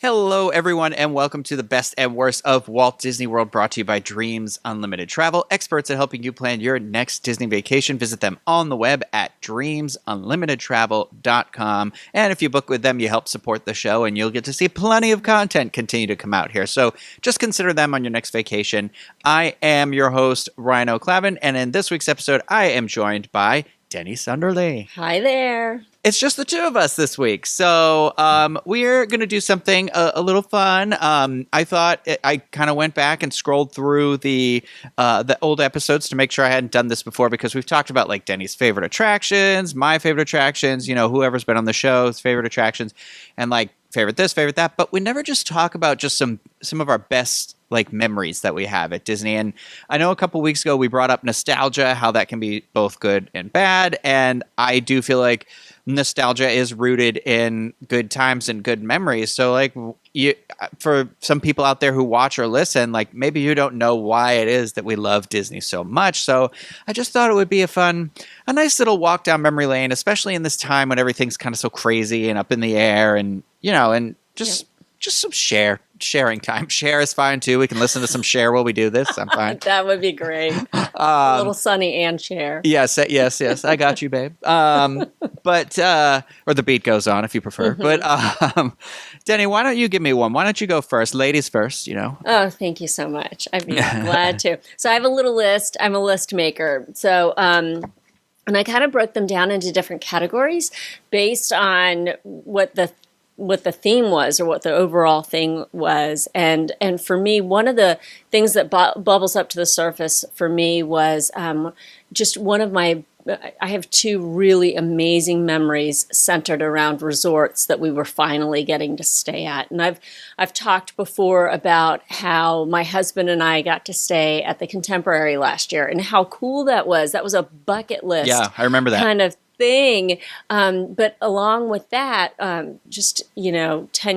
Hello, everyone, and welcome to the best and worst of Walt Disney World, brought to you by Dreams Unlimited Travel, experts at helping you plan your next Disney vacation. Visit them on the web at dreamsunlimitedtravel.com. And if you book with them, you help support the show, and you'll get to see plenty of content continue to come out here. So just consider them on your next vacation. I am your host, Ryno Clavin, and in this week's episode, I am joined by Deni Sunderly. Hi there. It's just the two of us this week, so we're going to do something a little fun. I thought I kind of went back and scrolled through the old episodes to make sure I hadn't done this before, because we've talked about like Deni's favorite attractions, my favorite attractions, whoever's been on the show's favorite attractions, and like favorite this, favorite that, but we never just talk about just some of our best like memories that we have at Disney. And I know a couple weeks ago we brought up nostalgia, how that can be both good and bad, and I do feel like nostalgia is rooted in good times and good memories. So like for some people out there who watch or listen, like maybe you don't know why it is that we love Disney so much. So I just thought it would be a nice little walk down memory lane, especially in this time when everything's kind of so crazy and up in the air, and just some sharing time. Cher is fine too. We can listen to some Cher while we do this. I'm fine. That would be great. A little Sunny and Cher. Yes. I got you, babe. But or the beat goes on if you prefer. But Deni, why don't you give me one? Why don't you go first? Ladies first, Oh, thank you so much. I'd be glad to. So I have a little list. I'm a list maker. So and I kind of broke them down into different categories based on what the theme was, or what the overall thing was. And for me, one of the things that bubbles up to the surface for me was just I have two really amazing memories centered around resorts that we were finally getting to stay at. And I've talked before about how my husband and I got to stay at the Contemporary last year, and how cool that was. That was a bucket list. Yeah, I remember that kind of thing. But along with that, 10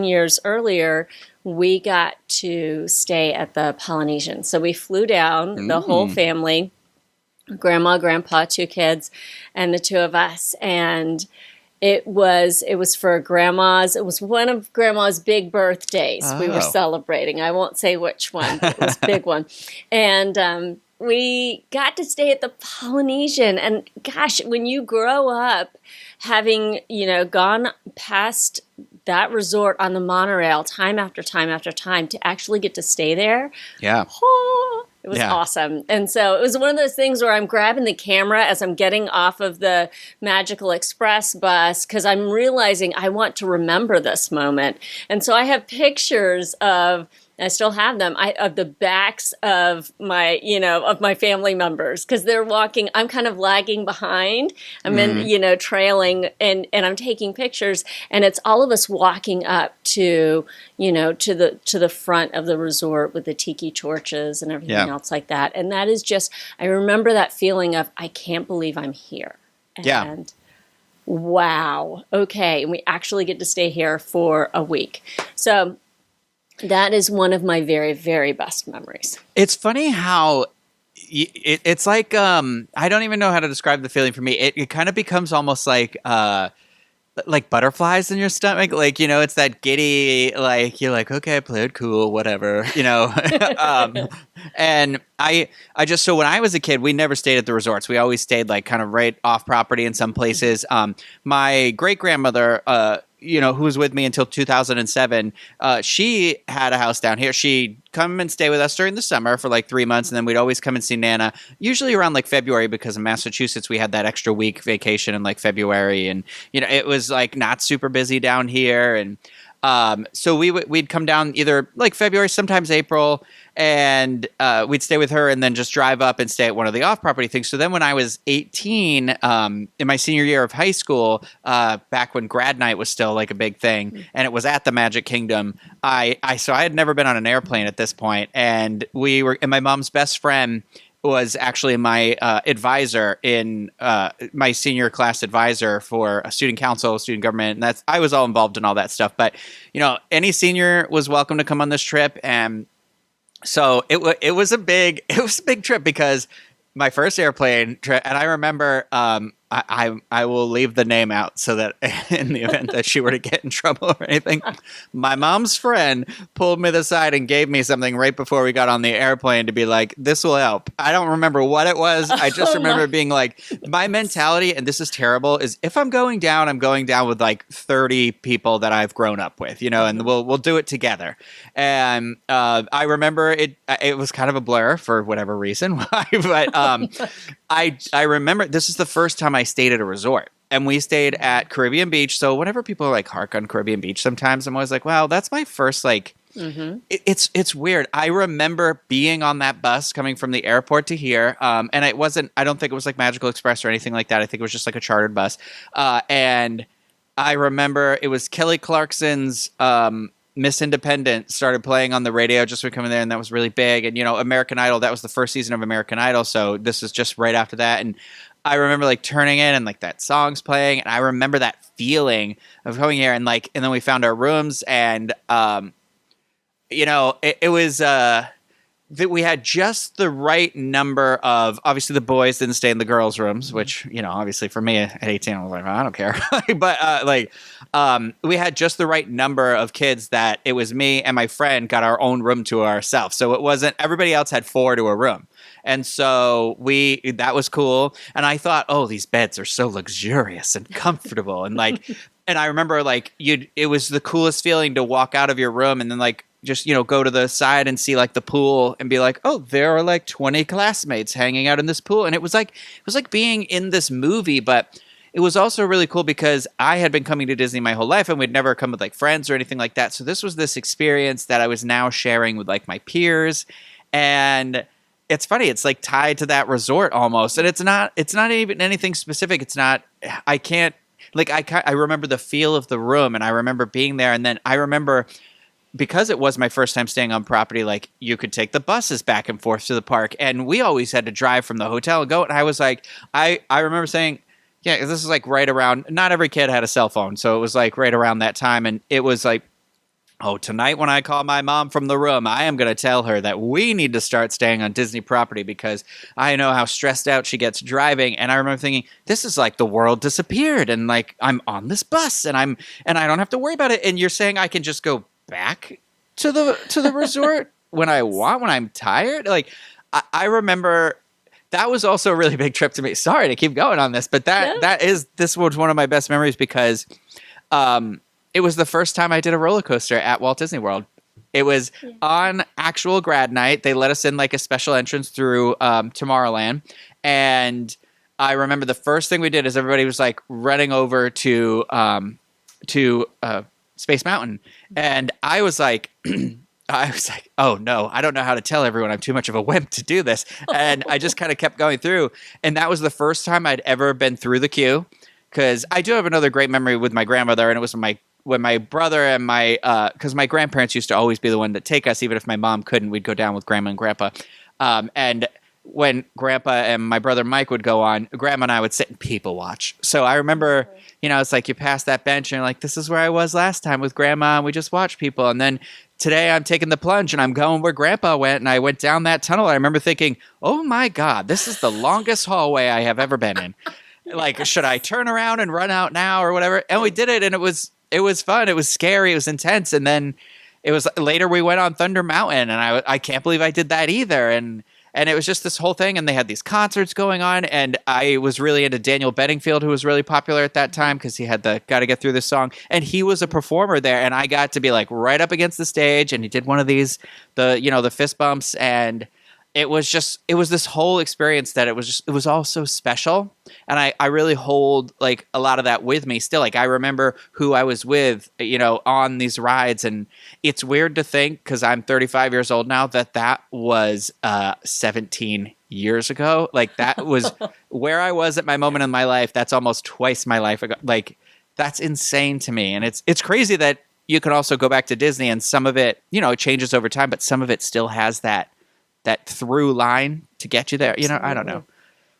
years earlier, we got to stay at the Polynesian. So we flew down, the whole family, grandma, grandpa, 2 kids, and the 2 of us. And it was for grandma's. It was one of grandma's big birthdays we were celebrating. I won't say which one, but it was a big one. And we got to stay at the Polynesian, and gosh, when you grow up having, gone past that resort on the monorail time after time after time, to actually get to stay there. Yeah. It was awesome. And so it was one of those things where I'm grabbing the camera as I'm getting off of the Magical Express bus, because I'm realizing I want to remember this moment. And so I have pictures of, I still have them, of the backs of my, of my family members, because they're walking. I'm kind of lagging behind. I'm in, trailing, and I'm taking pictures, and it's all of us walking up to, to the front of the resort with the tiki torches and everything else like that. And that is just, I remember that feeling of, I can't believe I'm here. And wow, okay, and we actually get to stay here for a week. So that is one of my very, very best memories. It's funny how it's like, I don't even know how to describe the feeling for me. It kind of becomes almost like butterflies in your stomach. Like, it's that giddy, like, you're like, okay, I played cool, whatever, and I just, so when I was a kid, we never stayed at the resorts. We always stayed like kind of right off property in some places. My great grandmother, who was with me until 2007, she had a house down here. She'd come and stay with us during the summer for like 3 months, and then we'd always come and see Nana, usually around like February, because in Massachusetts we had that extra week vacation in like February, and it was like not super busy down here, and so we'd come down either like February, sometimes April, and we'd stay with her and then just drive up and stay at one of the off-property things. So then when I was 18, in my senior year of high school, back when grad night was still like a big thing, and it was at the Magic Kingdom, so I had never been on an airplane at this point, and and my mom's best friend was actually my advisor in my senior class advisor for a student council, student government, and I was all involved in all that stuff. But any senior was welcome to come on this trip, and so it was a big trip, because my first airplane trip, and I remember I will leave the name out so that in the event that she were to get in trouble or anything, my mom's friend pulled me aside and gave me something right before we got on the airplane to be like, this will help. I don't remember what it was. I just remember it being like, my mentality, and this is terrible, is if I'm going down with like 30 people that I've grown up with, and we'll do it together. And I remember it was kind of a blur for whatever reason, but I remember this is the first time I stayed at a resort, and we stayed at Caribbean Beach. So whenever people like hark on Caribbean Beach, sometimes I'm always like, wow, that's my first it's weird. I remember being on that bus coming from the airport to here, and I don't think it was like Magical Express or anything like that. I think it was just like a chartered bus, and I remember it was Kelly Clarkson's Miss Independent started playing on the radio just when coming there, and that was really big. And American Idol, that was the first season of American Idol, so this is just right after that. And I remember like turning in and like that song's playing, and I remember that feeling of coming here, and then we found our rooms, and it was that we had just the right number of, obviously the boys didn't stay in the girls' rooms, which, obviously for me at 18, I was like, I don't care. But we had just the right number of kids that it was me and my friend got our own room to ourselves. So it wasn't, everybody else had 4 to a room. And so that was cool. And I thought, oh, these beds are so luxurious and comfortable. And and I remember it was the coolest feeling to walk out of your room and then just go to the side and see the pool and be like, oh, there are 20 classmates hanging out in this pool. And it was like being in this movie, but it was also really cool because I had been coming to Disney my whole life and we'd never come with friends or anything like that. So this was this experience that I was now sharing with my peers. And it's funny, it's tied to that resort almost. And it's not even anything specific. It's not, I can't, I remember the feel of the room and I remember being there. And then I remember, because it was my first time staying on property, you could take the buses back and forth to the park, and we always had to drive from the hotel and go. And I was I remember saying, yeah, this is right around, not every kid had a cell phone. So it was right around that time. And it was oh, tonight when I call my mom from the room, I am going to tell her that we need to start staying on Disney property because I know how stressed out she gets driving. And I remember thinking, this is the world disappeared. And I'm on this bus and I don't have to worry about it. And you're saying I can just go back to the resort when I want, when I'm tired. I remember that was also a really big trip to me. Sorry to keep going on this, but this was one of my best memories because it was the first time I did a roller coaster at Walt Disney World. It was on actual grad night. They let us in a special entrance through Tomorrowland, and I remember the first thing we did is everybody was running over to Space Mountain. And I was oh no, I don't know how to tell everyone I'm too much of a wimp to do this. And I just kind of kept going through. And that was the first time I'd ever been through the queue. Because I do have another great memory with my grandmother. And it was when my brother and because my grandparents used to always be the one to take us. Even if my mom couldn't, we'd go down with grandma and grandpa. And when grandpa and my brother Mike would go on, grandma and I would sit and people watch. So I remember, it's you pass that bench and you're this is where I was last time with grandma and we just watched people. And then today I'm taking the plunge and I'm going where grandpa went and I went down that tunnel. I remember thinking, oh my God, this is the longest hallway I have ever been in. Should I turn around and run out now or whatever? And we did it and it was fun. It was scary. It was intense. And then it was later we went on Thunder Mountain and I can't believe I did that either. And it was just this whole thing, and they had these concerts going on, and I was really into Daniel Bedingfield, who was really popular at that time because he had the Gotta Get Through This song, and he was a performer there, and I got to be right up against the stage, and he did one of these, the fist bumps, and it was this whole experience that it was all so special. And I really hold a lot of that with me still. I remember who I was with, on these rides. And it's weird to think, because I'm 35 years old now, that was 17 years ago. That was where I was at my moment in my life. That's almost twice my life ago. That's insane to me. And it's crazy that you can also go back to Disney and some of it, it changes over time, but some of it still has that through line to get you there. I don't know.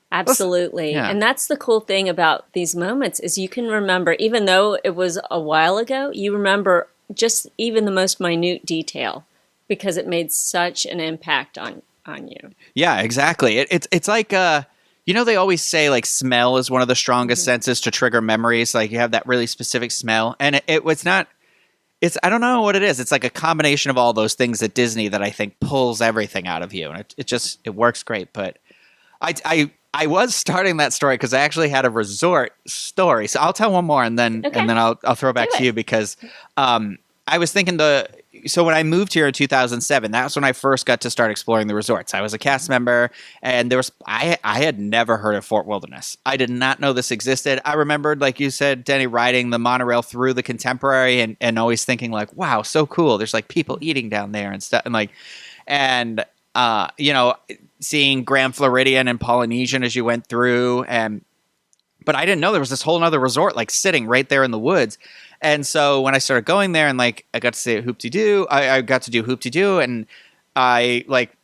Absolutely. Yeah. And that's the cool thing about these moments is you can remember, even though it was a while ago, you remember just even the most minute detail because it made such an impact on you. Yeah, exactly. It's You know, they always say like smell is one of the strongest Mm-hmm. senses to trigger memories. Like you have that really specific smell, and it's not. It's I don't know what it is. It's like a combination of all those things at Disney that I think pulls everything out of you, and it works great. But I was starting that story because I actually had a resort story. So I'll tell one more, and then Okay. I'll throw back Do to it. you because I was thinking so when I moved here in 2007, that's when I first got to start exploring the resorts. I was a cast member, and I had never heard of Fort Wilderness. I did not know this existed. I remembered, like you said, Denny, riding the monorail through the Contemporary, and always thinking like, wow, so cool. There's like people eating down there and stuff, and like, and you know, seeing Grand Floridian and Polynesian as you went through, but I didn't know there was this whole other resort like sitting right there in the woods. And so when I started going there and like I got to say Hoop-Dee-Doo, I got to do Hoop-Dee-Doo, and I like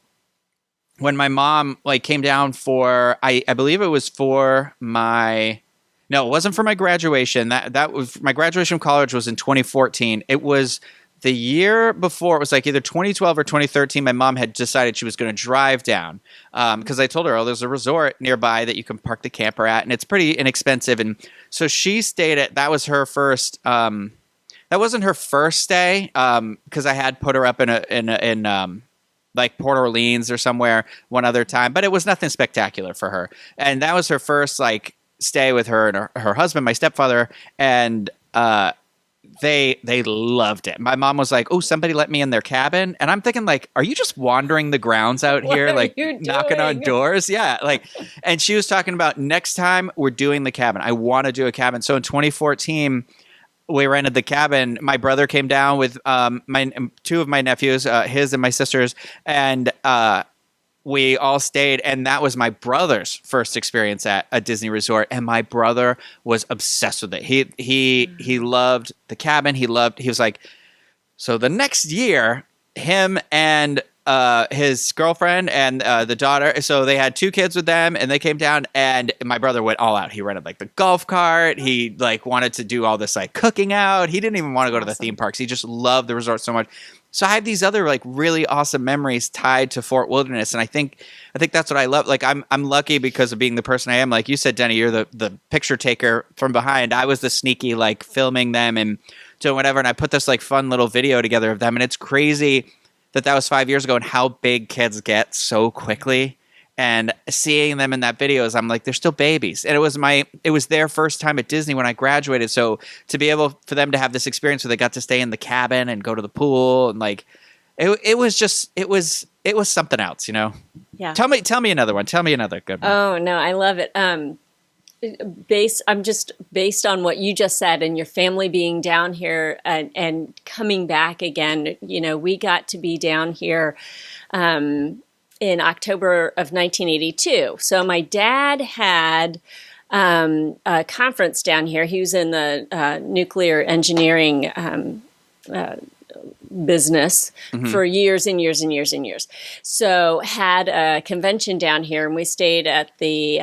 when my mom like came down for I believe it was for my no, it wasn't for my graduation. That was my graduation from college was in 2014. It was the year before. It was like either 2012 or 2013. My mom had decided she was going to drive down because I told her, oh, there's a resort nearby that you can park the camper at, and it's pretty inexpensive. And so she stayed at. That was her first. That wasn't her first stay because I had put her up in like Port Orleans or somewhere one other time, but it was nothing spectacular for her. And that was her first like stay with her and her husband, my stepfather, and they loved it. My mom was like, "Oh, somebody let me in their cabin," and I'm thinking, like, "Are you just wandering the grounds out What here, are like you knocking on doing?" doors?" Yeah, like, and she was talking about next time we're doing the cabin. I want to do a cabin. So in 2014, we rented the cabin. My brother came down with my two of my nephews, his and my sister's, and we all stayed, and that was my brother's first experience at a Disney resort, and my brother was obsessed with it. He loved the cabin. He was like, so the next year, him and his girlfriend and the daughter, so they had two kids with them, and they came down, and my brother went all out. He rented like the golf cart. He like wanted to do all this like cooking out. He didn't even want to go to the theme parks. He just loved the resort so much. So I have these other like really awesome memories tied to Fort Wilderness, and I think that's what I love. Like I'm lucky because of being the person I am. Like you said, Denny, you're the picture taker from behind. I was the sneaky like filming them and doing whatever, and I put this like fun little video together of them, and it's crazy that was 5 years ago and how big kids get so quickly. And seeing them in that video is I'm like, they're still babies. And it was their first time at Disney when I graduated. So to be able for them to have this experience where they got to stay in the cabin and go to the pool and like it was something else, you know? Yeah. Tell me another one. Tell me another good one. Oh no, I love it. Based on what you just said and your family being down here and coming back again, you know, we got to be down here in October of 1982. So my dad had a conference down here. He was in the nuclear engineering business for years and years and years and years. So had a convention down here, and we stayed at the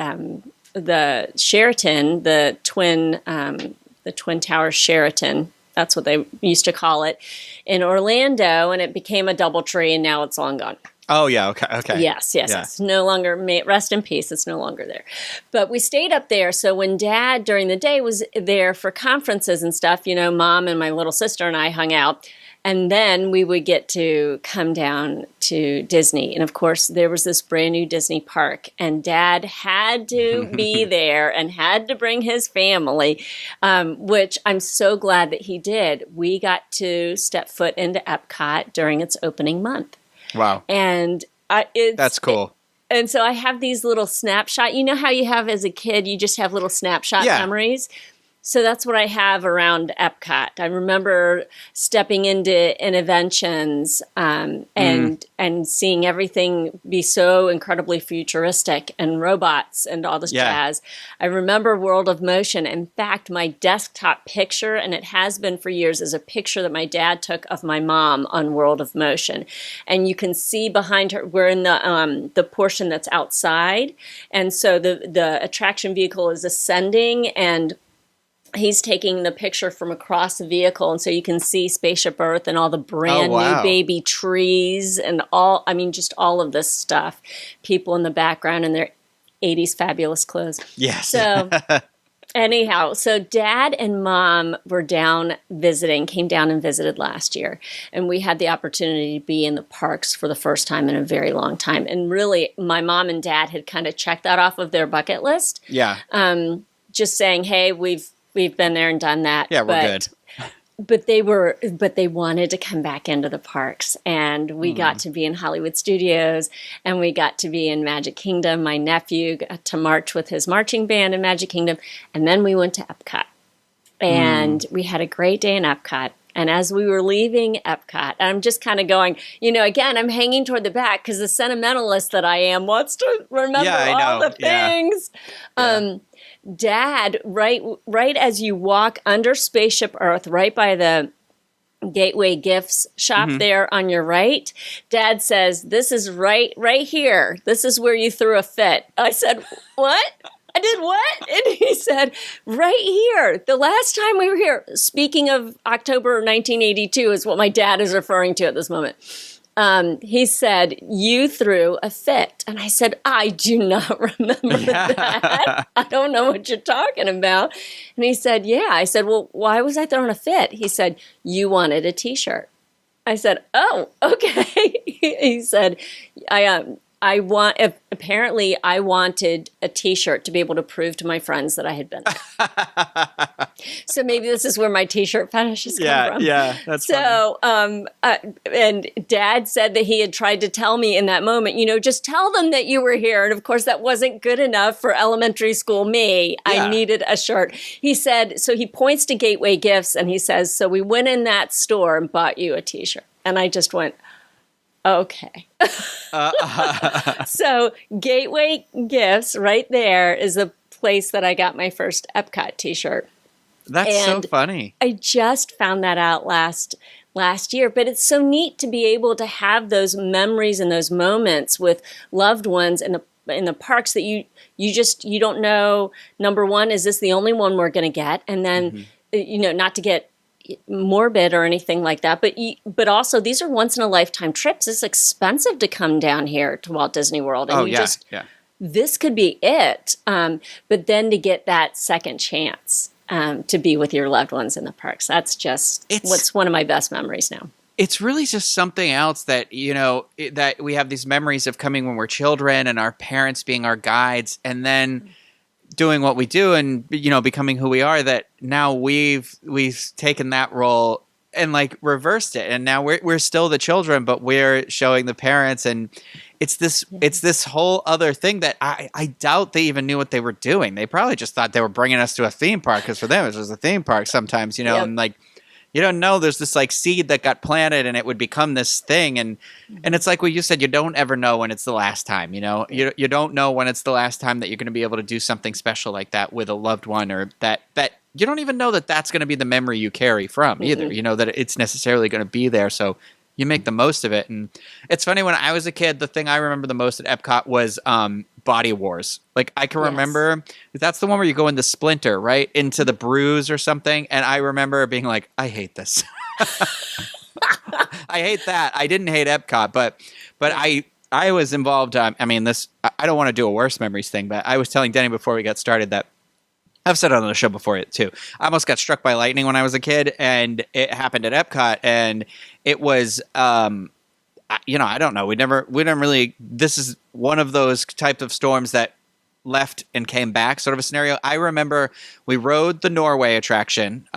Sheraton, the Twin Towers Sheraton. That's what they used to call it in Orlando, and it became a DoubleTree, and now it's long gone. Oh yeah, okay. Yes. Yeah. It's no longer, rest in peace, it's no longer there. But we stayed up there, so when Dad during the day was there for conferences and stuff, you know, Mom and my little sister and I hung out. And then we would get to come down to Disney. And of course, there was this brand new Disney park, and Dad had to be there and had to bring his family, which I'm so glad that he did. We got to step foot into Epcot during its opening month. Wow. And that's cool. And so I have these little snapshot. You know how you have as a kid, you just have little snapshot memories? So that's what I have around Epcot. I remember stepping into Interventions and seeing everything be so incredibly futuristic and robots and all this jazz. I remember World of Motion. In fact, my desktop picture, and it has been for years, is a picture that my dad took of my mom on World of Motion. And you can see behind her, we're in the portion that's outside. And so the attraction vehicle is ascending, and he's taking the picture from across the vehicle, and so you can see Spaceship Earth and all the brand new baby trees and just all of this stuff. People in the background, and they're 80s fabulous clothes. Yes. So anyhow, so Dad and Mom were down visiting, came down and visited last year. And we had the opportunity to be in the parks for the first time in a very long time. And really, my mom and Dad had kind of checked that off of their bucket list. Yeah. Just saying, hey, we've been there and done that. Yeah, we're good. But they wanted to come back into the parks, and we got to be in Hollywood Studios, and we got to be in Magic Kingdom. My nephew got to march with his marching band in Magic Kingdom, and then we went to Epcot, and we had a great day in Epcot. And as we were leaving Epcot, I'm just kind of going, again, I'm hanging toward the back because the sentimentalist that I am wants to remember all the things. Yeah. Dad, right as you walk under Spaceship Earth, right by the Gateway Gifts shop there on your right, Dad says, this is right here. This is where you threw a fit. I said, what? I did what? And he said, right here. The last time we were here, speaking of October 1982 is what my dad is referring to at this moment. He said, you threw a fit. And I said, I do not remember that. I don't know what you're talking about. And he said, yeah. I said, well, why was I throwing a fit? He said, you wanted a T-shirt. I said, oh, okay. He said, apparently I wanted a T-shirt to be able to prove to my friends that I had been there. So maybe this is where my T-shirt fetishes come from. Yeah, that's so. And Dad said that he had tried to tell me in that moment, just tell them that you were here. And of course, that wasn't good enough for elementary school me. Yeah. I needed a shirt. He said, so he points to Gateway Gifts and he says, so we went in that store and bought you a T-shirt. And I just went, okay. So Gateway Gifts right there is the place that I got my first Epcot T-shirt. That's so funny. I just found that out last year, but it's so neat to be able to have those memories and those moments with loved ones in the parks that you don't know. Number one, is this the only one we're going to get? And then not to get morbid or anything like that, but also these are once in a lifetime trips. It's expensive to come down here to Walt Disney World, and this could be it. But then to get that second chance to be with your loved ones in the parks, that's just what's one of my best memories now. It's really just something else that that we have these memories of coming when we're children and our parents being our guides, and then doing what we do and becoming who we are, that now we've taken that role and reversed it, and now we're still the children, but we're showing the parents, and it's this whole other thing that I doubt they even knew what they were doing. They probably just thought they were bringing us to a theme park, because for them it was a theme park sometimes, and you don't know, there's this seed that got planted and it would become this thing. And it's like what you said, you don't ever know when it's the last time, you don't know when it's the last time that you're going to be able to do something special like that with a loved one, or that you don't even know that that's going to be the memory you carry from either, that it's necessarily going to be there. So you make the most of it. And it's funny, when I was a kid, the thing I remember the most at Epcot was Body Wars. I can remember, that's the one where you go into Splinter, right? Into the Bruise or something. And I remember being like, I hate this. I hate that. I didn't hate Epcot, but I was involved. I don't want to do a worst memories thing, but I was telling Deni before we got started that I've said it on the show before it too. I almost got struck by lightning when I was a kid, and it happened at Epcot, and it was, I don't know. We didn't really, this is one of those type of storms that left and came back sort of a scenario. I remember we rode the Norway attraction.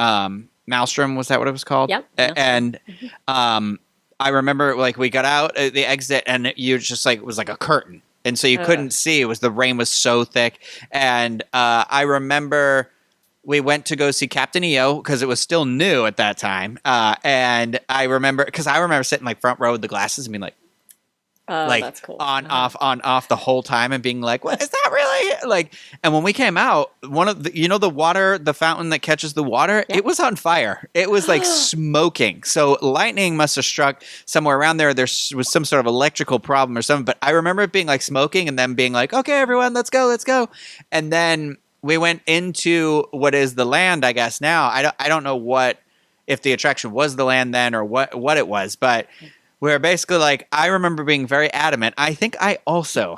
Maelstrom, was that what it was called? Yep. And I remember we got out at the exit, and you just it was like a curtain. And so you couldn't see. The rain was so thick. And I remember we went to go see Captain EO because it was still new at that time. And I remember sitting front row with the glasses and being that's cool. on off the whole time, and being like, what is that really? And when we came out, one of the, the water, the fountain that catches the water, it was on fire. It was smoking. So lightning must have struck somewhere around there. There was some sort of electrical problem or something, but I remember it being smoking, and then being okay, everyone, let's go. And then we went into what is the land, I guess now. I don't know if the attraction was the land then or what it was, but where basically like I remember being very adamant. I think I also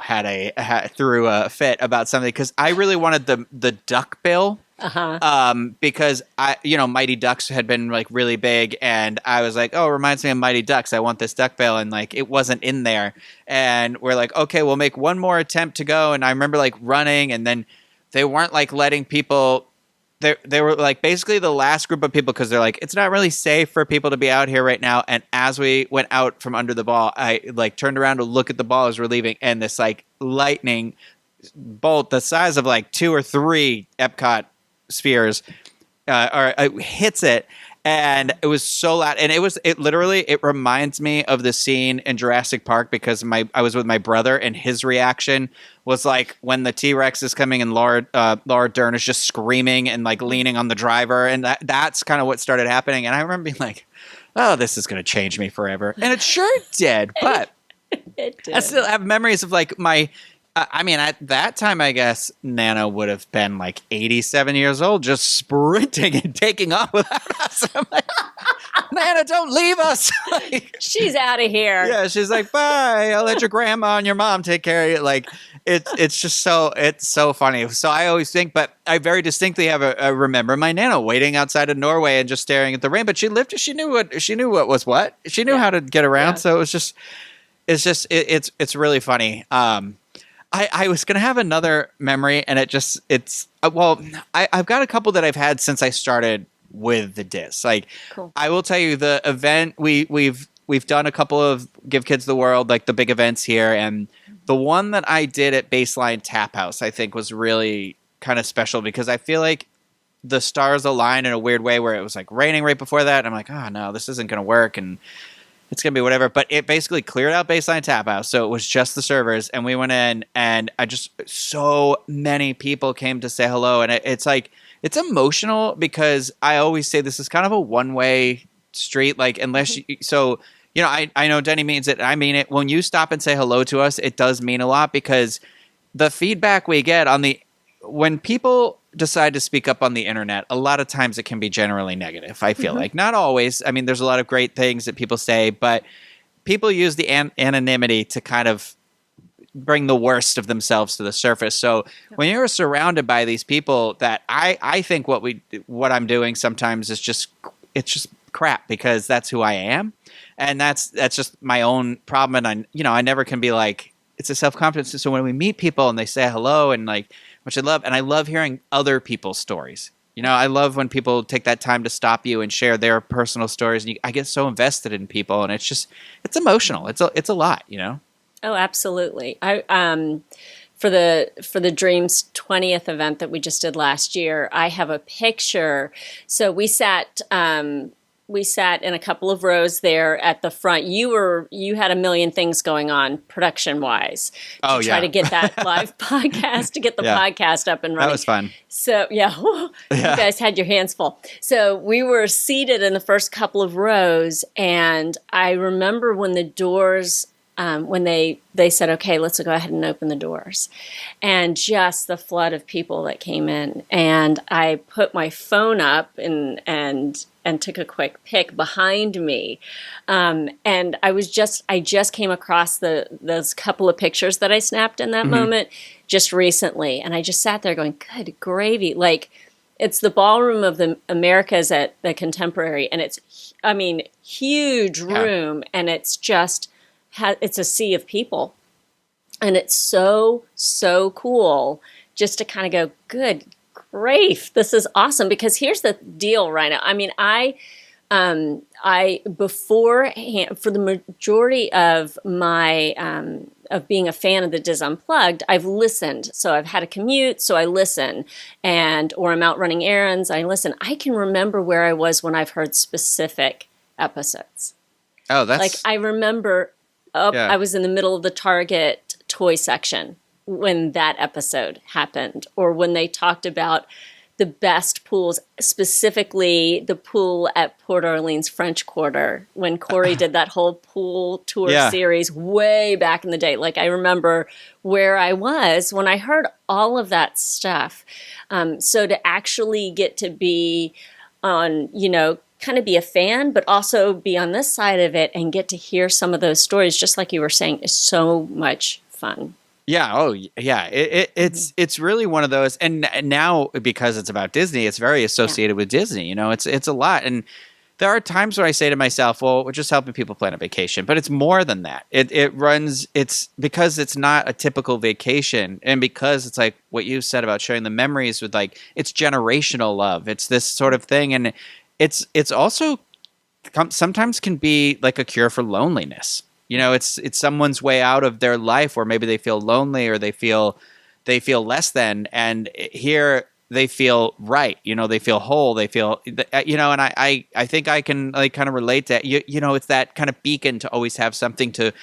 threw a fit about something because I really wanted the duck bill. Because Mighty Ducks had been like really big, and I was like, oh, it reminds me of Mighty Ducks. I want this duck bill, and like it wasn't in there, and we're like, okay, we'll make one more attempt to go. And I remember like running, and then they weren't like letting people. They were like basically the last group of people because they're like, it's not really safe for people to be out here right now. And as we went out from under the ball, I like turned around to look at the ball as we're leaving, and this like lightning bolt the size of like 2 or 3 Epcot spheres hits it, and it was so loud, and it reminds me of the scene in Jurassic Park because I was with my brother, and his reaction was like when the T-Rex is coming and Laura Dern is just screaming and like leaning on the driver, and that's kind of what started happening. And I remember being like, oh, this is going to change me forever, and it sure did. But it did. I still have memories of like at that time, I guess Nana would have been like 87 years old, just sprinting and taking off without us. I'm like, Nana, don't leave us. Like, she's out of here. Yeah, she's like, bye. I'll let your grandma and your mom take care of you. Like, it's just it's so funny. So I always think, but I very distinctly have remember my Nana waiting outside of Norway and just staring at the rain. But she lived. She knew what was what. She knew how to get around. Yeah. So it's really funny. I was going to have another memory, and I've got a couple that I've had since I started with the disc. Like, cool. I will tell you the event we've done a couple of Give Kids the World, like the big events here, and the one that I did at Baseline Tap House, I think was really kind of special because I feel like the stars aligned in a weird way where it was like raining right before that. And I'm like, oh no, this isn't going to work. And it's going to be whatever. But it basically cleared out Baseline Tap House. So it was just the servers. And we went in, and so many people came to say hello. And it's like, it's emotional because I always say this is kind of a one-way street. Like, unless you, so, I know Deni means it. I mean it. When you stop and say hello to us, it does mean a lot because the feedback we get when people decide to speak up on the internet, a lot of times it can be generally negative. I feel like not always. I mean, there's a lot of great things that people say, but people use the anonymity to kind of bring the worst of themselves to the surface. So when you're surrounded by these people that I think what I'm doing sometimes is it's just crap because that's who I am. And that's just my own problem. And I never can be like, it's a self-confidence. So when we meet people and they say hello and like, which I love, and I love hearing other people's stories. I love when people take that time to stop you and share their personal stories. And I get so invested in people, and it's emotional. It's a lot, Oh, absolutely. For the Dreams 20th event that we just did last year, I have a picture. So we sat in a couple of rows there at the front. You had a million things going on production wise to try to get that live podcast, to get the podcast up and running. That was fun. So you guys had your hands full. So we were seated in the first couple of rows, and I remember when the doors, when they said, okay, let's go ahead and open the doors, and just the flood of people that came in. And I put my phone up and took a quick pic behind me. And I just came across those couple of pictures that I snapped in that moment just recently. And I just sat there going, good gravy. Like, it's the ballroom of the Americas at the Contemporary. And it's, huge room. Yeah. And it's just, it's a sea of people. And it's so, so cool just to kind of go, good grief, this is awesome. Because here's the deal, Ryno. I beforehand, for the majority of my of being a fan of the Diz Unplugged, I've listened. So I've had a commute, so I listen, or I'm out running errands, I listen. I can remember where I was when I've heard specific episodes. Oh, that's like I remember. I was in the middle of the Target toy section when that episode happened, or when they talked about the best pools, specifically the pool at Port Orleans French Quarter, when Corey did that whole pool tour series way back in the day. Like, I remember where I was when I heard all of that stuff. So to actually get to be on, kind of be a fan, but also be on this side of it and get to hear some of those stories, just like you were saying, is so much fun. Yeah. Oh, yeah. It's really one of those, and now because it's about Disney, it's very associated with Disney. It's a lot, and there are times when I say to myself, "Well, we're just helping people plan a vacation," but it's more than that. It's because it's not a typical vacation, and because it's like what you said about sharing the memories with, like, it's generational love. It's this sort of thing, and it's also sometimes can be like a cure for loneliness. It's someone's way out of their life where maybe they feel lonely or they feel less than, and here they feel right. They feel whole. They feel, and I think I can, like, kind of relate to it's that kind of beacon to always have something to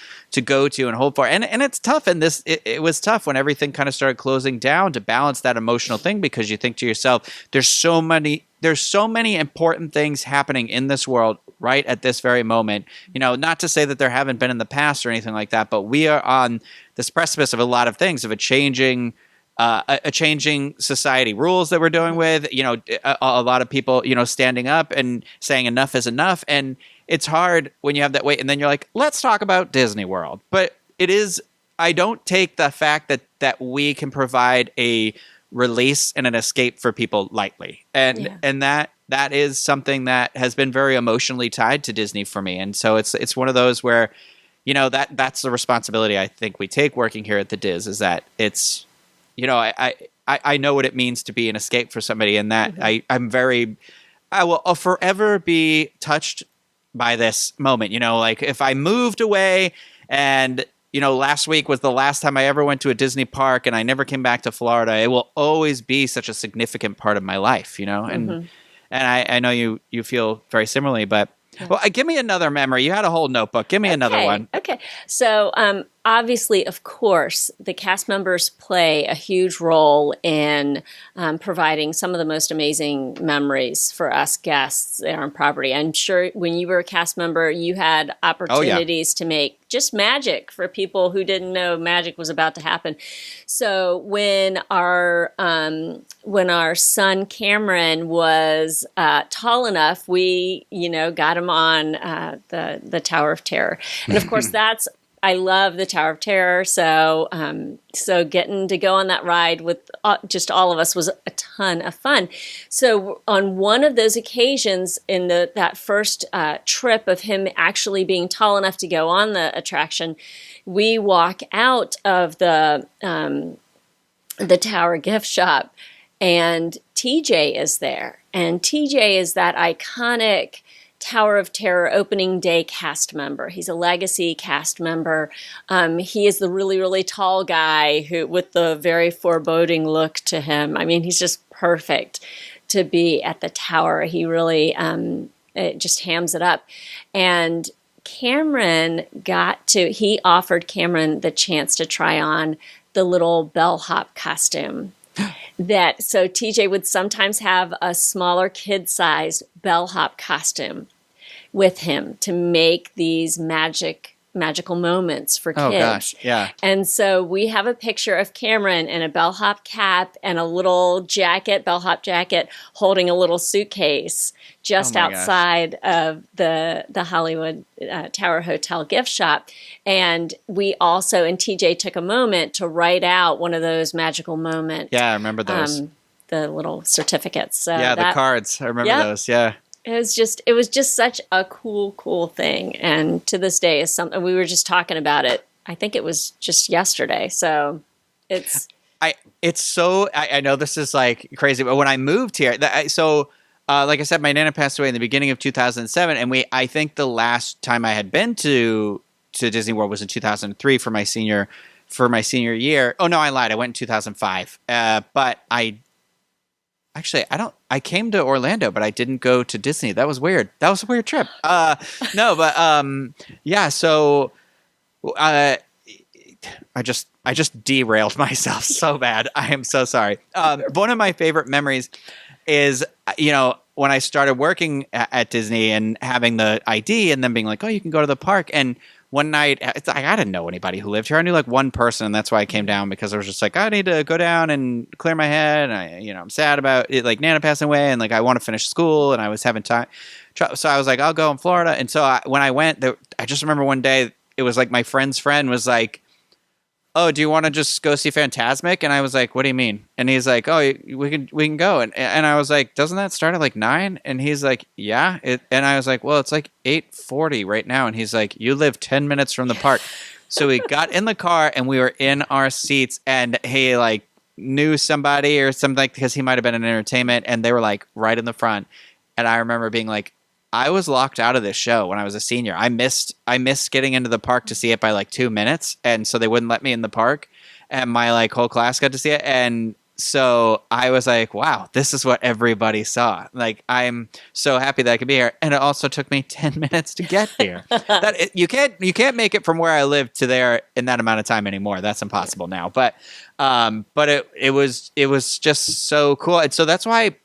go to and hope for. And it's tough. And it was tough when everything kind of started closing down to balance that emotional thing, because you think to yourself, there's so many important things happening in this world right at this very moment. Not to say that there haven't been in the past or anything like that, but we are on this precipice of a lot of things, of a changing society, rules that we're dealing with, a lot of people, standing up and saying enough is enough. And it's hard when you have that weight, and then you're like, let's talk about Disney World. But I don't take the fact that we can provide a release and an escape for people lightly. And that is something that has been very emotionally tied to Disney for me. And so it's one of those where, that's the responsibility I think we take working here at the Diz, is that it's, I know what it means to be an escape for somebody, and that I will forever be touched by this moment. Like, if I moved away and, last week was the last time I ever went to a Disney park and I never came back to Florida, it will always be such a significant part of my life, and I know you feel very similarly, but well, give me another memory. You had a whole notebook. Give me another one. Okay. So, obviously, of course, the cast members play a huge role in providing some of the most amazing memories for us guests there on property. I'm sure when you were a cast member, you had opportunities to make just magic for people who didn't know magic was about to happen. So when our son Cameron was tall enough, we got him on the Tower of Terror, and of course I love the Tower of Terror. So getting to go on that ride with just all of us was a ton of fun. So on one of those occasions in that first trip of him actually being tall enough to go on the attraction, we walk out of the Tower gift shop, and TJ is there. And TJ is that iconic Tower of Terror opening day cast member. He's a legacy cast member. He is the really, really tall guy who, with the very foreboding look to him. I mean, he's just perfect to be at the tower. He really it just hams it up. And Cameron he offered Cameron the chance to try on the little bellhop costume. So TJ would sometimes have a smaller kid-sized bellhop costume with him to make these magical moments for kids. Oh gosh, yeah. And so we have a picture of Cameron in a bellhop cap and a little bellhop jacket, holding a little suitcase just outside of the Hollywood Tower Hotel gift shop. And we also, and TJ took a moment to write out one of those magical moments. Yeah, I remember those. The little certificates. So the cards. I remember those. Yeah. It was just such a cool thing. And to this day is something, we were just talking about it. I think it was just yesterday. So I know this is like crazy, but when I moved here, like I said, my Nana passed away in the beginning of 2007. And I think the last time I had been to Disney World was in 2003 for my senior year. Oh no, I lied. I went in 2005. But I came to Orlando, but I didn't go to Disney. That was weird. That was a weird trip. Yeah. So, I just derailed myself so bad. I am so sorry. One of my favorite memories is, when I started working at Disney and having the ID and then being like, oh, you can go to the park. And one night, I didn't know anybody who lived here. I knew like one person, and that's why I came down, because I was just like, I need to go down and clear my head. And I'm sad about it, like Nana passing away, and like I want to finish school, and I was having time. So I was like, I'll go in Florida. And so when I went, I just remember one day it was like my friend's friend was like, oh, do you want to just go see Fantasmic? And I was like, what do you mean? And he's like, oh, we can go. And I was like, doesn't that start at like 9? And he's like, yeah. And I was like, well, it's like 8:40 right now. And he's like, you live 10 minutes from the park. So we got in the car and we were in our seats, and he like knew somebody or something, because he might have been in entertainment, and they were like right in the front. And I remember being like, I was locked out of this show when I was a senior. I missed getting into the park to see it by like 2 minutes, and so they wouldn't let me in the park, and my like whole class got to see it. And so I was like, wow, this is what everybody saw. Like, I'm so happy that I could be here. And it also took me 10 minutes to get here. You can't make it from where I live to there in that amount of time anymore. That's impossible now. But it was just so cool. And so that's why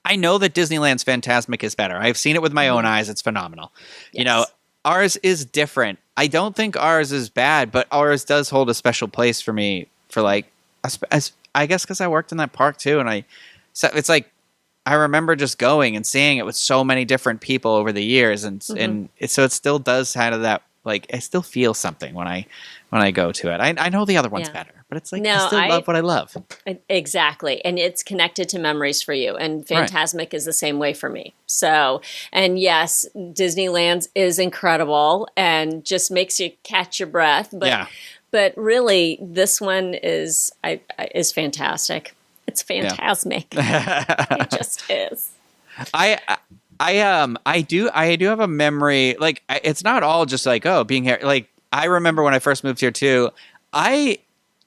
I know that Disneyland's Fantasmic is better. I've seen it with my own eyes. It's phenomenal. Yes. Ours is different. I don't think ours is bad, but ours does hold a special place for me for like, as I guess because I worked in that park too. And it's like, I remember just going and seeing it with so many different people over the years. And so it still does kind of that, like, I still feel something when I go to it. I know the other one's better, but it's like, I still love what I love. Exactly. And it's connected to memories for you. And Fantasmic is the same way for me. So, and yes, Disneyland is incredible and just makes you catch your breath. But really, this one is fantastic. It's Fantasmic. It just is. I do have a memory, like, it's not all just like, oh, being here. Like, I remember when I first moved here too, I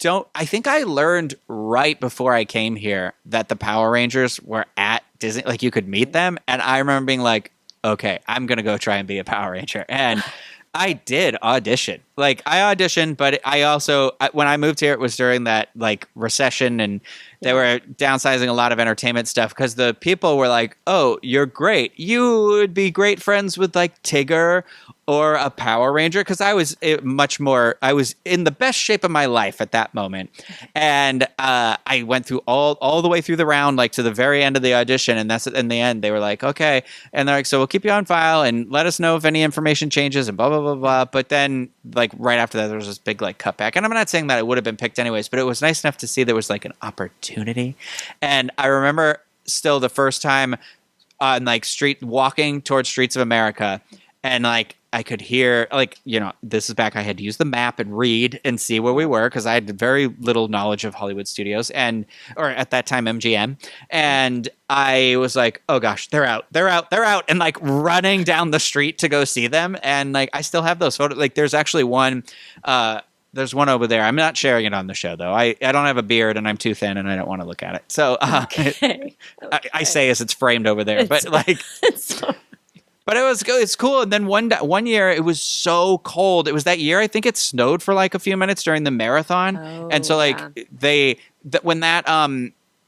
think I learned right before I came here that the Power Rangers were at Disney, like you could meet them. And I remember being like, okay, I'm going to go try and be a Power Ranger. And I did audition. Like, I auditioned, but I also, when I moved here, it was during that like recession, and they were downsizing a lot of entertainment stuff, because the people were like, oh, you're great. You would be great friends with like Tigger or a Power Ranger, because I was I was in the best shape of my life at that moment. And I went through all the way through the round, like to the very end of the audition. And that's in the end, they were like, okay. And they're like, so we'll keep you on file and let us know if any information changes and blah, blah, blah, blah. But then like right after that, there was this big like cutback. And I'm not saying that it would have been picked anyways, but it was nice enough to see there was like an opportunity. And I remember still the first time on like walking towards Streets of America, and like I could hear, like, this is back, I had to use the map and read and see where we were, because I had very little knowledge of Hollywood studios, or at that time MGM. And I was like, oh gosh, they're out, and like running down the street to go see them. And like, I still have those photos. Like, there's actually one, there's one over there. I'm not sharing it on the show though. I don't have a beard and I'm too thin and I don't want to look at it. So Okay. I say as it's framed over there, but like, but it's cool. And then one year it was so cold. It was that year, I think it snowed for like a few minutes during the marathon. And so like when that,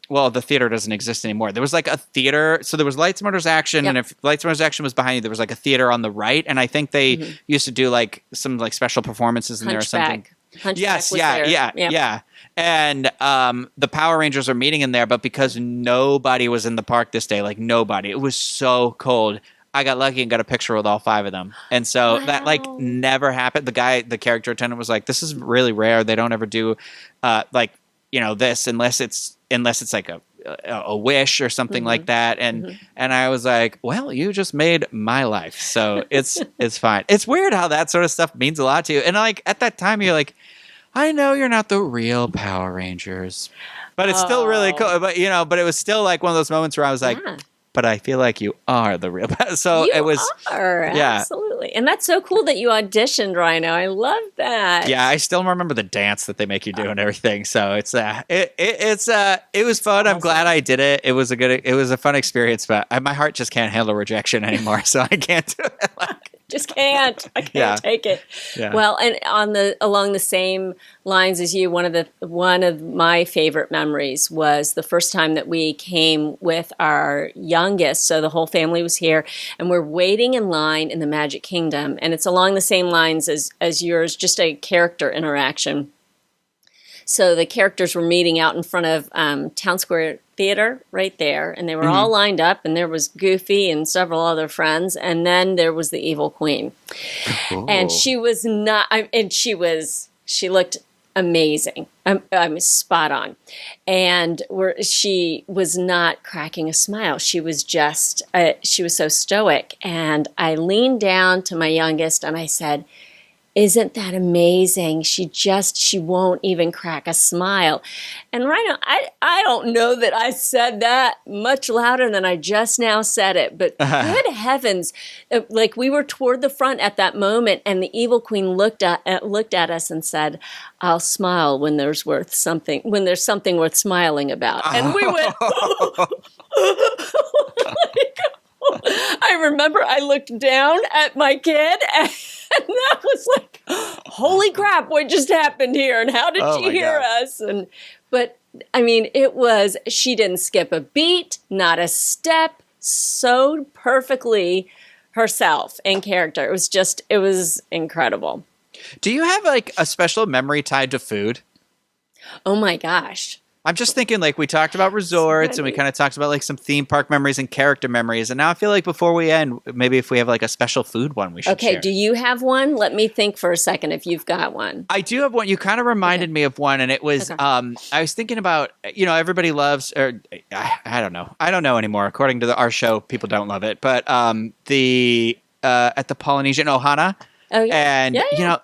well, the theater doesn't exist anymore. There was like a theater. So there was Lights, Motors, Action. And if Lights, Motors, Action was behind you, there was like a theater on the right. And I think they used to do like some like special performances in there or something. Hunchback Yeah. And the Power Rangers are meeting in there, but because nobody was in the park this day, like nobody, it was so cold. I got lucky and got a picture with all 5 of them. And so that like never happened. The character attendant was like, this is really rare. They don't ever do this unless it's like a wish or something like that. And I was like, well, you just made my life. So it's fine. It's weird how that sort of stuff means a lot to you. And like at that time you're like, I know you're not the real Power Rangers, but it's still really cool. But but it was still like one of those moments where I was like, but I feel like you are the real. So you it was. Absolutely, and that's so cool that you auditioned, Ryno. I love that. Yeah, I still remember the dance that they make you do and everything. So it was fun. I'm glad I did it. It was a fun experience, but my heart just can't handle rejection anymore, so I can't do it. just can't. I can't take it. Yeah. Well, and along the same lines as you, one of my favorite memories was the first time that we came with our youngest. So the whole family was here, and we're waiting in line in the Magic Kingdom, and it's along the same lines as yours, just a character interaction. So the characters were meeting out in front of Town Square Theater right there, and they were all lined up, and there was Goofy and several other friends, and then there was the Evil Queen. Oh. And she was not, she looked amazing. I'm spot on. And she was not cracking a smile. She was just, she was so stoic. And I leaned down to my youngest and I said, "Isn't that amazing? She won't even crack a smile." And Ryno, I don't know that I said that much louder than I just now said it, but good heavens, like we were toward the front at that moment, and the Evil Queen looked at us and said, "I'll smile when there's something worth smiling about." And we went, I remember I looked down at my kid and that was like, holy crap, what just happened here? And how did she hear us? But I mean, she didn't skip a beat, not a step, so perfectly herself in character. It was incredible. Do you have like a special memory tied to food? Oh my gosh. I'm just thinking, like, we talked about resorts and we kind of talked about like some theme park memories and character memories. And now I feel like before we end, maybe if we have like a special food one, we should share. Do you have one? Let me think for a second if you've got one. I do have one. You kind of reminded me of one, and it was, I was thinking about, everybody loves, or I don't know. I don't know anymore. According to our show, people don't love it. But at the Polynesian Ohana. Oh, yeah. And,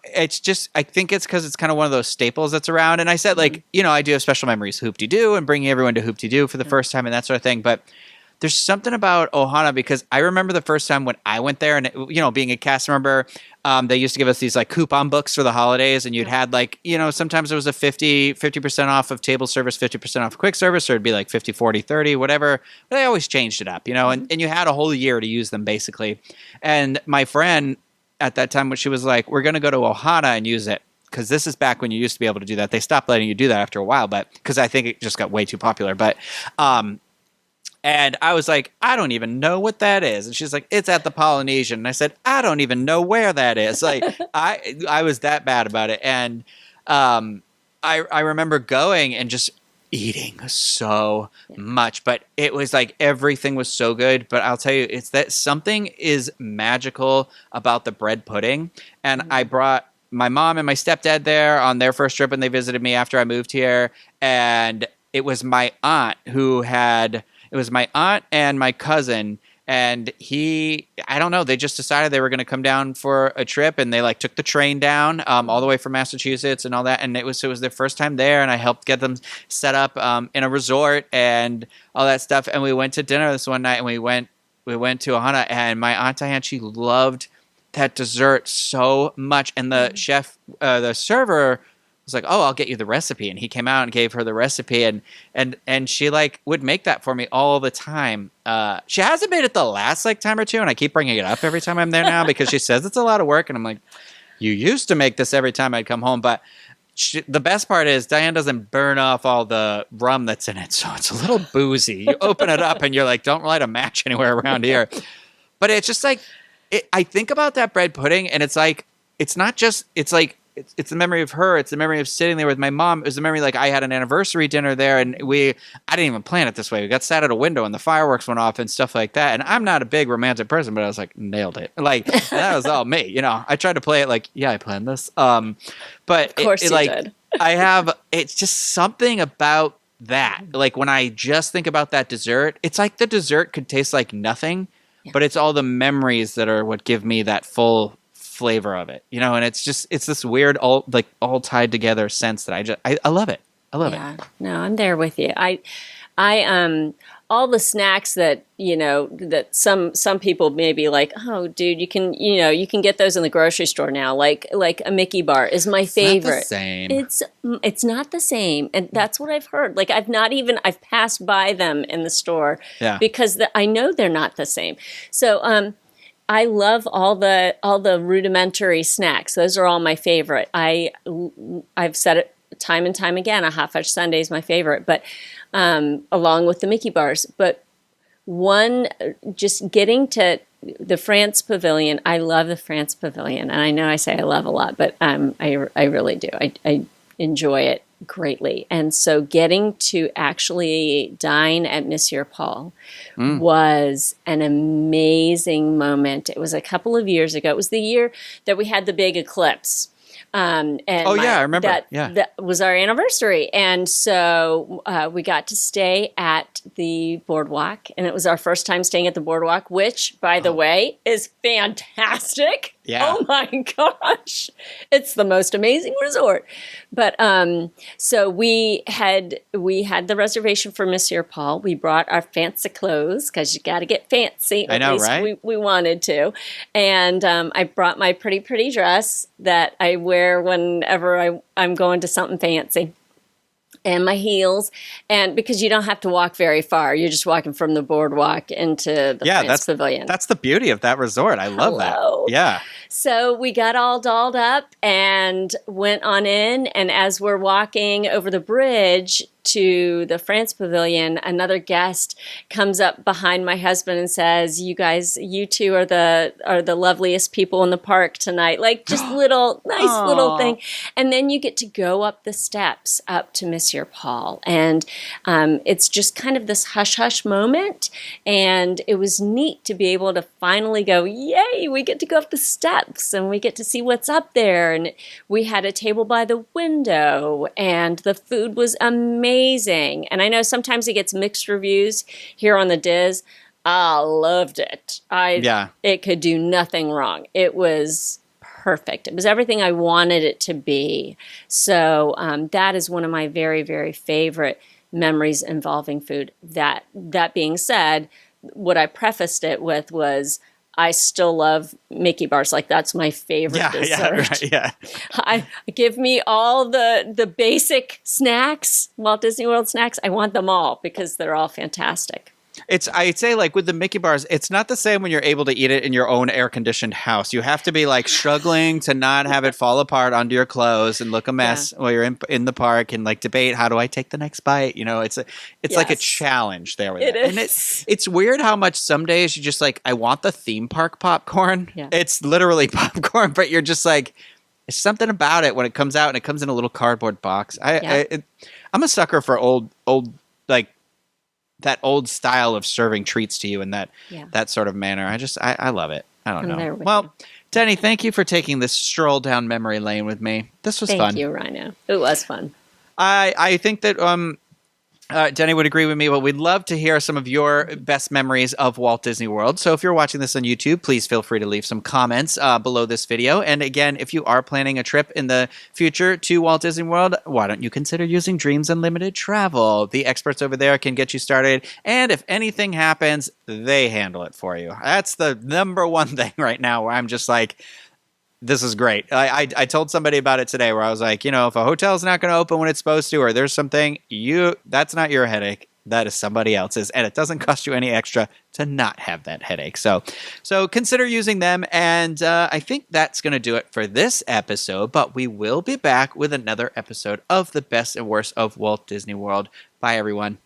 it's just, I think it's because it's kind of one of those staples that's around. And I said, like, I do have special memories, Hoop-de-Doo, and bringing everyone to Hoop-de-Doo for the first time and that sort of thing. But there's something about Ohana, because I remember the first time when I went there and, being a cast member, they used to give us these like coupon books for the holidays, and you'd had like, sometimes it was a 50% off of table service, 50% off quick service, or it'd be like 50, 40, 30, whatever. But they always changed it up, and you had a whole year to use them basically. And my friend at that time, when she was like, "We're going to go to Ohana and use it," because this is back when you used to be able to do that. They stopped letting you do that after a while, but because I think it just got way too popular. But, and I was like, "I don't even know what that is." And she's like, "It's at the Polynesian." And I said, "I don't even know where that is." Like, I was that bad about it. And I remember going and just eating so much, but it was like everything was so good. But I'll tell you, it's that something is magical about the bread pudding. And I brought my mom and my stepdad there on their first trip when they visited me after I moved here. And it was my aunt and my cousin. And I don't know, they just decided they were going to come down for a trip, and they like took the train down all the way from Massachusetts and all that. And it was their first time there, and I helped get them set up in a resort and all that stuff. And we went to dinner this one night, and we went to Ohana, and my Aunt Diane, she loved that dessert so much. And the chef, the server, was like, "Oh, I'll get you the recipe." And he came out and gave her the recipe, and she like would make that for me all the time. She hasn't made it the last like time or two, and I keep bringing it up every time I'm there now because she says it's a lot of work, and I'm like, "You used to make this every time I'd come home." But the best part is Diane doesn't burn off all the rum that's in it, so it's a little boozy. You open it up and you're like, "Don't light a match anywhere around here." But it's just like, I think about that bread pudding, and it's like, it's not just, it's like, it's the memory of her. It's the memory of sitting there with my mom. It was the memory, like, I had an anniversary dinner there, and I didn't even plan it this way. We got sat at a window and the fireworks went off and stuff like that. And I'm not a big romantic person, but I was like, nailed it. Like, that was all me. I tried to play it like, yeah, I planned this. But of course you did. It's just something about that. Like, when I just think about that dessert, it's like the dessert could taste like nothing, but it's all the memories that are what give me that full flavor of it, and it's this weird all tied together sense that I love it. I love it. No, I'm there with you. I all the snacks that that some people may be like, "Oh, dude, you can get those in the grocery store now." Like a Mickey bar is my favorite. Not the same. It's not the same, and that's what I've heard. Like I've passed by them in the store because I know they're not the same. So I love all the rudimentary snacks. Those are all my favorite. I've said it time and time again. A hot fudge sundae is my favorite, but along with the Mickey bars. But one, just getting to the France Pavilion. I love the France Pavilion, and I know I say I love a lot, but I really do. I enjoy it greatly. And so getting to actually dine at Monsieur Paul was an amazing moment. It was a couple of years ago. It was the year that we had the big eclipse. I remember. That was our anniversary. And so we got to stay at the boardwalk, and it was our first time staying at the boardwalk, which, by the way, is fantastic. Yeah. Oh my gosh. It's the most amazing resort. But so we had the reservation for Monsieur Paul. We brought our fancy clothes because you got to get fancy. I know, right? We wanted to. And I brought my pretty dress that I wear whenever I'm going to something fancy. And my heels, and because you don't have to walk very far, you're just walking from the boardwalk into the France Pavilion. That's the beauty of that resort. I love that. Yeah. So we got all dolled up and went on in, and as we're walking over the bridge to the France Pavilion, another guest comes up behind my husband and says, you two are the loveliest people in the park tonight. Like, just little thing. And then you get to go up the steps up to Monsieur Paul. And it's just kind of this hush-hush moment. And it was neat to be able to finally go, yay, we get to go up the steps and we get to see what's up there. And we had a table by the window, and the food was amazing. And I know sometimes it gets mixed reviews here on the Diz. I loved it. It could do nothing wrong. It was perfect. It was everything I wanted it to be. So that is one of my very, very favorite memories involving food. That being said, what I prefaced it with was, I still love Mickey bars. Like, that's my favorite dessert. Give me all the basic snacks, Walt Disney World snacks. I want them all because they're all fantastic. I'd say, like, with the Mickey bars, it's not the same when you're able to eat it in your own air-conditioned house. You have to be, like, struggling to not have it fall apart onto your clothes and look a mess while you're in the park, and, like, debate, how do I take the next bite? You know, it's like a challenge there. With it is. And it's weird how much some days you just, like, I want the theme park popcorn. Yeah. It's literally popcorn, but you're just like, there's something about it when it comes out and it comes in a little cardboard box. I'm a sucker for old, like, that old style of serving treats to you in that sort of manner. I love it. I don't know. Well, Deni, thank you for taking this stroll down memory lane with me. This was fun. Thank you, Ryno. It was fun. I think that Deni would agree with me, but we'd love to hear some of your best memories of Walt Disney World. So if you're watching this on YouTube, please feel free to leave some comments below this video. And again, if you are planning a trip in the future to Walt Disney World, why don't you consider using Dreams Unlimited Travel? The experts over there can get you started. And if anything happens, they handle it for you. That's the number one thing right now where I'm just like, this is great. I told somebody about it today where I was like, if a hotel's not going to open when it's supposed to, or there's something, that's not your headache. That is somebody else's. And it doesn't cost you any extra to not have that headache. So consider using them. And I think that's going to do it for this episode. But we will be back with another episode of the best and worst of Walt Disney World. Bye, everyone.